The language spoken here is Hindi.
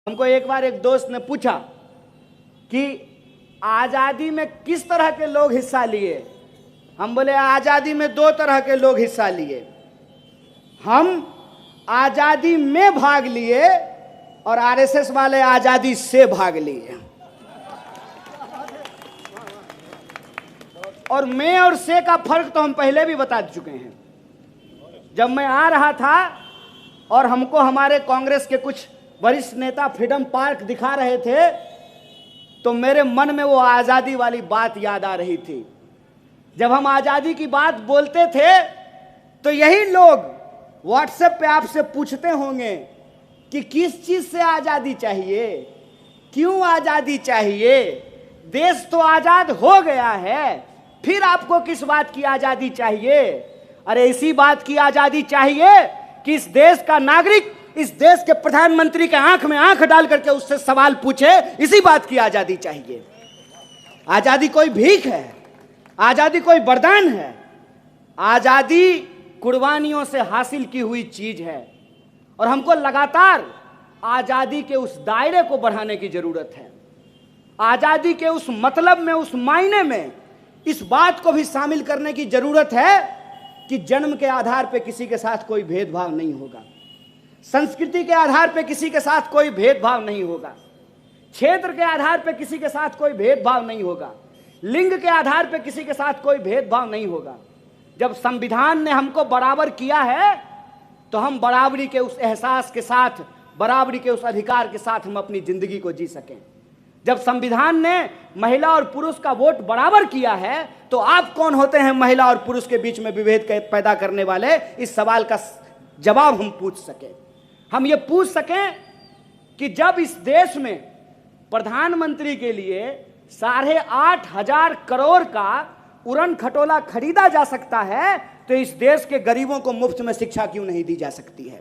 हमको एक बार एक दोस्त ने पूछा कि आज़ादी में किस तरह के लोग हिस्सा लिए। हम बोले आज़ादी में दो तरह के लोग हिस्सा लिए। हम आज़ादी में भाग लिए और आरएसएस वाले आज़ादी से भाग लिए। और मैं और से का फर्क तो हम पहले भी बता चुके हैं। जब मैं आ रहा था और हमको हमारे कांग्रेस के कुछ वरिष्ठ नेता फ्रीडम पार्क दिखा रहे थे तो मेरे मन में वो आज़ादी वाली बात याद आ रही थी। जब हम आज़ादी की बात बोलते थे तो यही लोग व्हाट्सएप पे आपसे पूछते होंगे कि किस चीज़ से आज़ादी चाहिए, क्यों आज़ादी चाहिए, देश तो आज़ाद हो गया है, फिर आपको किस बात की आज़ादी चाहिए। अरे इसी बात की आज़ादी चाहिए कि इस देश का नागरिक इस देश के प्रधानमंत्री के आंख में आंख डाल करके उससे सवाल पूछे। इसी बात की आज़ादी चाहिए। आज़ादी कोई भीख है, आज़ादी कोई वरदान है। आज़ादी कुर्बानियों से हासिल की हुई चीज है और हमको लगातार आज़ादी के उस दायरे को बढ़ाने की जरूरत है। आज़ादी के उस मतलब में, उस मायने में इस बात को भी शामिल करने की जरूरत है कि जन्म के आधार पर किसी के साथ कोई भेदभाव नहीं होगा, संस्कृति के आधार पर किसी के साथ कोई भेदभाव नहीं होगा, क्षेत्र के आधार पर किसी के साथ कोई भेदभाव नहीं होगा, लिंग के आधार पर किसी के साथ कोई भेदभाव नहीं होगा। जब संविधान ने हमको बराबर किया है तो हम बराबरी के उस एहसास के साथ, बराबरी के उस अधिकार के साथ हम अपनी जिंदगी को जी सकें। जब संविधान ने महिला और पुरुष का वोट बराबर किया है तो आप कौन होते हैं महिला और पुरुष के बीच में विभेद पैदा करने वाले। इस सवाल का जवाब हम पूछ सकें। हम ये पूछ सकें कि जब इस देश में प्रधानमंत्री के लिए 8,500 करोड़ का उड़न खटोला खरीदा जा सकता है तो इस देश के गरीबों को मुफ्त में शिक्षा क्यों नहीं दी जा सकती है।